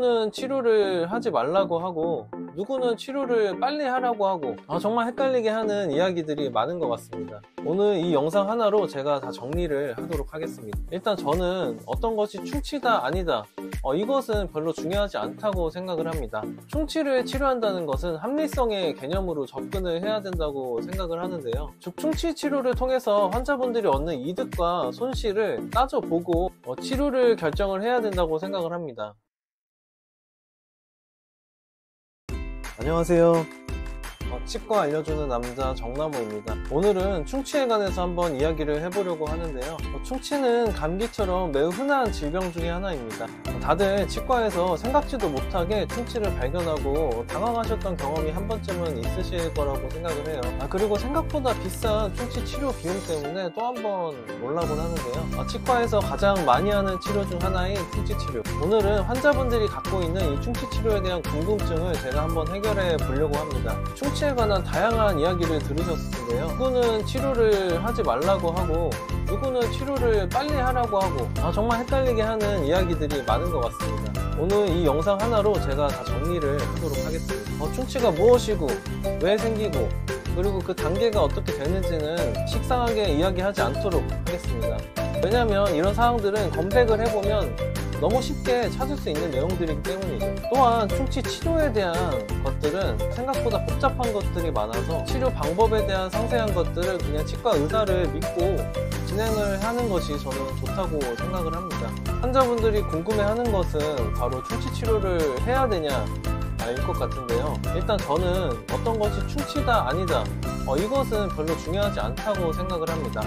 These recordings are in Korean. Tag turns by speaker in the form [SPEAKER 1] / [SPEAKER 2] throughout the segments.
[SPEAKER 1] 누구는 치료를 하지 말라고 하고 누구는 치료를 빨리 하라고 하고 정말 헷갈리게 하는 이야기들이 많은 것 같습니다. 오늘 이 영상 하나로 제가 다 정리를 하도록 하겠습니다. 일단 저는 어떤 것이 충치다 아니다 이것은 별로 중요하지 않다고 생각을 합니다. 충치를 치료한다는 것은 합리성의 개념으로 접근을 해야 된다고 생각을 하는데요. 즉 충치 치료를 통해서 환자분들이 얻는 이득과 손실을 따져보고 치료를 결정을 해야 된다고 생각을 합니다. 안녕하세요. 치과 알려주는 남자 정남호입니다. 오늘은 충치에 관해서 한번 이야기를 해보려고 하는데요. 충치는 감기처럼 매우 흔한 질병 중에 하나입니다. 다들 치과에서 생각지도 못하게 충치를 발견하고 당황하셨던 경험이 한 번쯤은 있으실 거라고 생각을 해요. 그리고 생각보다 비싼 충치 치료 비용 때문에 또 한 번 놀라곤 하는데요. 치과에서 가장 많이 하는 치료 중 하나인 충치 치료. 오늘은 환자분들이 갖고 있는 이 충치 치료에 대한 궁금증을 제가 한번 해결해 보려고 합니다. 충치에 관한 다양한 이야기를 들으셨을 텐데요. 누구는 치료를 하지 말라고 하고 누구는 치료를 빨리 하라고 하고 정말 헷갈리게 하는 이야기들이 많은 것 같습니다. 오늘 이 영상 하나로 제가 다 정리를 하도록 하겠습니다. 충치가 무엇이고 왜 생기고 그리고 그 단계가 어떻게 되는지는 식상하게 이야기하지 않도록 하겠습니다. 왜냐하면 이런 사항들은 검색을 해보면 너무 쉽게 찾을 수 있는 내용들이기 때문이죠. 또한 충치 치료에 대한 것들은 생각보다 복잡한 것들이 많아서 치료 방법에 대한 상세한 것들을 그냥 치과 의사를 믿고 진행을 하는 것이 저는 좋다고 생각을 합니다. 환자분들이 궁금해하는 것은 바로 충치 치료를 해야 되냐 일 것 같은데요. 일단 저는 어떤 것이 충치다 아니다 이것은 별로 중요하지 않다고 생각을 합니다.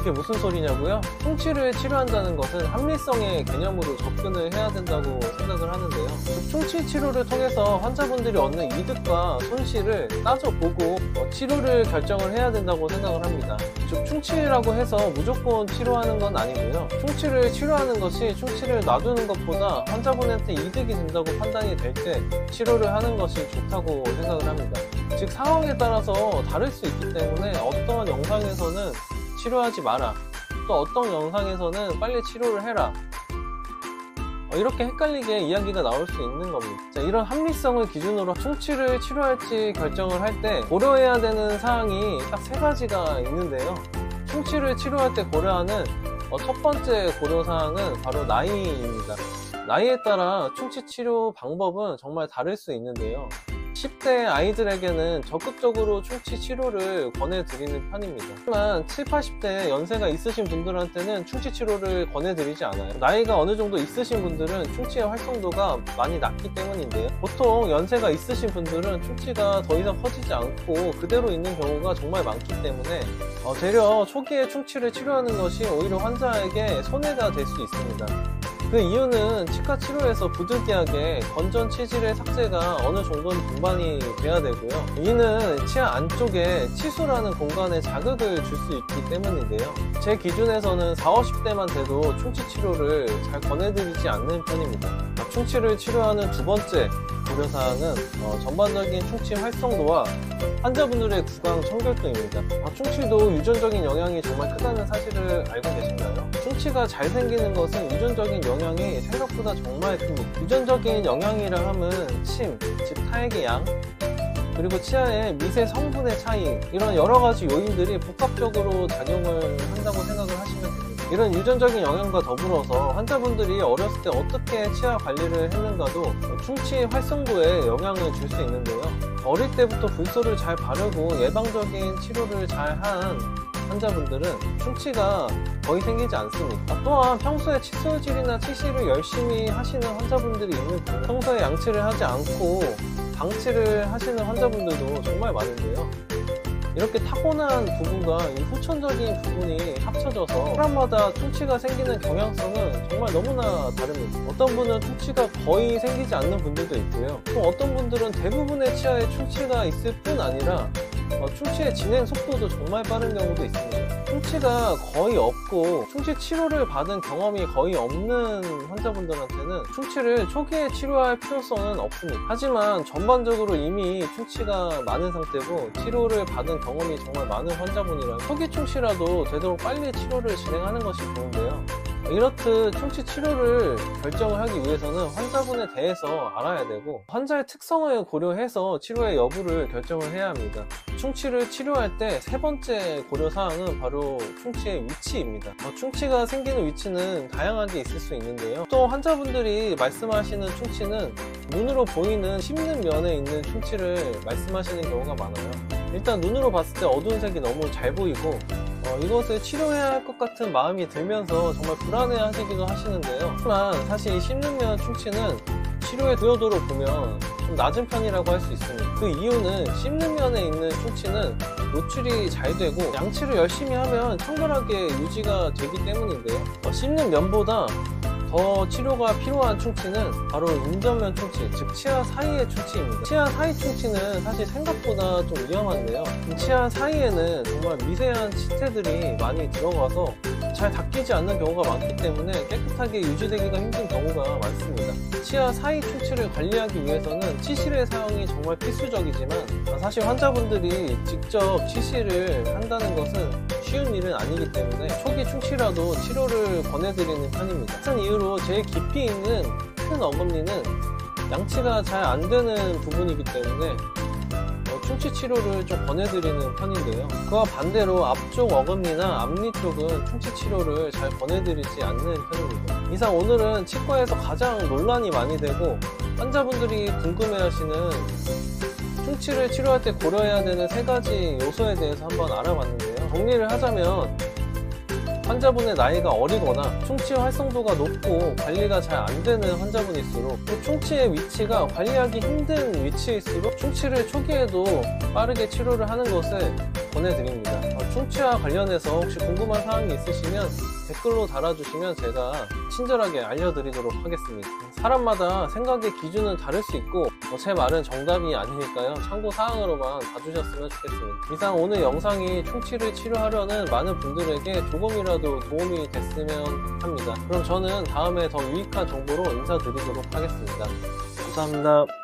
[SPEAKER 1] 이게 무슨 소리냐고요? 충치를 치료한다는 것은 합리성의 개념으로 접근을 해야 된다고 생각을 하는데요. 충치 치료를 통해서 환자분들이 얻는 이득과 손실을 따져보고 치료를 결정을 해야 된다고 생각을 합니다. 즉 충치라고 해서 무조건 치료하는 건 아니고요. 충치를 치료하는 것이 충치를 놔두는 것보다 환자분한테 이득이 된다고 판단이 될 때 치료를 하는 것이 좋다고 생각을 합니다. 즉 상황에 따라서 다를 수 있기 때문에 어떠한 영상에서는 치료하지 마라, 또 어떤 영상에서는 빨리 치료를 해라, 이렇게 헷갈리게 이야기가 나올 수 있는 겁니다. 이런 합리성을 기준으로 충치를 치료할지 결정을 할 때 고려해야 되는 사항이 딱 세 가지가 있는데요. 충치를 치료할 때 고려하는 첫 번째 고려사항은 바로 나이입니다. 나이에 따라 충치 치료 방법은 정말 다를 수 있는데요. 10대 아이들에게는 적극적으로 충치 치료를 권해드리는 편입니다. 하지만 7, 80대 연세가 있으신 분들한테는 충치 치료를 권해드리지 않아요. 나이가 어느 정도 있으신 분들은 충치의 활성도가 많이 낮기 때문인데요. 보통 연세가 있으신 분들은 충치가 더 이상 커지지 않고 그대로 있는 경우가 정말 많기 때문에 되려 초기에 충치를 치료하는 것이 오히려 환자에게 손해가 될 수 있습니다. 그 이유는 치과 치료에서 부득이하게 건전 치질의 삭제가 어느 정도는 동반이 돼야 되고요. 이는 치아 안쪽에 치수라는 공간에 자극을 줄 수 있기 때문인데요. 제 기준에서는 40, 50대만 돼도 충치 치료를 잘 권해드리지 않는 편입니다. 충치를 치료하는 두 번째 고려사항은 전반적인 충치 활성도와 환자분들의 구강 청결도입니다. 충치도 유전적인 영향이 정말 크다는 사실을 알고 계신가요? 충치가 잘 생기는 것은 유전적인 영향이 생각보다 정말 큽니다. 유전적인 영향이라 함은 침, 즉 타액의 양, 그리고 치아의 미세 성분의 차이, 이런 여러가지 요인들이 복합적으로 작용을 한다고 생각을 하시면 됩니다. 이런 유전적인 영향과 더불어서 환자분들이 어렸을 때 어떻게 치아 관리를 했는가도 충치 활성도에 영향을 줄 수 있는데요. 어릴 때부터 불소를 잘 바르고 예방적인 치료를 잘 한 환자분들은 충치가 거의 생기지 않습니다. 또한 평소에 칫솔질이나 치실을 열심히 하시는 환자분들이 있는 중 평소에 양치를 하지 않고 방치를 하시는 환자분들도 정말 많은데요. 이렇게 타고난 부분과 이 후천적인 부분이 합쳐져서 사람마다 충치가 생기는 경향성은 정말 너무나 다릅니다. 어떤 분은 충치가 거의 생기지 않는 분들도 있고요. 또 어떤 분들은 대부분의 치아에 충치가 있을 뿐 아니라 충치의 진행 속도도 정말 빠른 경우도 있습니다. 충치가 거의 없고 충치 치료를 받은 경험이 거의 없는 환자분들한테는 충치를 초기에 치료할 필요성은 없습니다. 하지만 전반적으로 이미 충치가 많은 상태고 치료를 받은 경험이 정말 많은 환자분이라면 초기 충치라도 되도록 빨리 치료를 진행하는 것이 좋은데요. 이렇듯 충치 치료를 결정을 하기 위해서는 환자분에 대해서 알아야 되고 환자의 특성을 고려해서 치료의 여부를 결정을 해야 합니다. 충치를 치료할 때 세 번째 고려사항은 바로 충치의 위치입니다. 충치가 생기는 위치는 다양하게 있을 수 있는데요. 또 환자분들이 말씀하시는 충치는 눈으로 보이는 씹는 면에 있는 충치를 말씀하시는 경우가 많아요. 일단 눈으로 봤을 때 어두운 색이 너무 잘 보이고 이것을 치료해야 할 것 같은 마음이 들면서 정말 불안해 하시기도 하시는데요. 하지만 사실 이 씹는 면 충치는 치료의 주요도로 보면 좀 낮은 편이라고 할 수 있습니다. 그 이유는 씹는 면에 있는 충치는 노출이 잘 되고 양치를 열심히 하면 청결하게 유지가 되기 때문인데요. 씹는 면보다 더 치료가 필요한 충치는 바로 인전면 충치, 즉 치아 사이의 충치입니다. 치아 사이 충치는 사실 생각보다 좀 위험한데요. 치아 사이에는 정말 미세한 치태들이 많이 들어가서 잘 닦이지 않는 경우가 많기 때문에 깨끗하게 유지되기가 힘든 경우가 많습니다. 치아 사이 충치를 관리하기 위해서는 치실의 사용이 정말 필수적이지만 사실 환자분들이 직접 치실을 한다는 것은 쉬운 일은 아니기 때문에 초기 충치라도 치료를 권해드리는 편입니다. 같은 이유로 제일 깊이 있는 큰 어금니는 양치가 잘 안 되는 부분이기 때문에 충치 치료를 좀 권해드리는 편인데요. 그와 반대로 앞쪽 어금니나 앞니 쪽은 충치 치료를 잘 권해드리지 않는 편입니다. 이상 오늘은 치과에서 가장 논란이 많이 되고 환자분들이 궁금해하시는 충치를 치료할 때 고려해야 되는 세 가지 요소에 대해서 한번 알아봤는데요. 정리를 하자면 환자분의 나이가 어리거나 충치 활성도가 높고 관리가 잘 안 되는 환자분일수록 또 충치의 위치가 관리하기 힘든 위치일수록 충치를 초기에도 빠르게 치료를 하는 것을 권해드립니다. 충치와 관련해서 혹시 궁금한 사항이 있으시면 댓글로 달아주시면 제가 친절하게 알려드리도록 하겠습니다. 사람마다 생각의 기준은 다를 수 있고 제 말은 정답이 아니니까요. 참고사항으로만 봐주셨으면 좋겠습니다. 이상 오늘 영상이 충치를 치료하려는 많은 분들에게 조금이라도 도움이 됐으면 합니다. 그럼 저는 다음에 더 유익한 정보로 인사드리도록 하겠습니다. 감사합니다.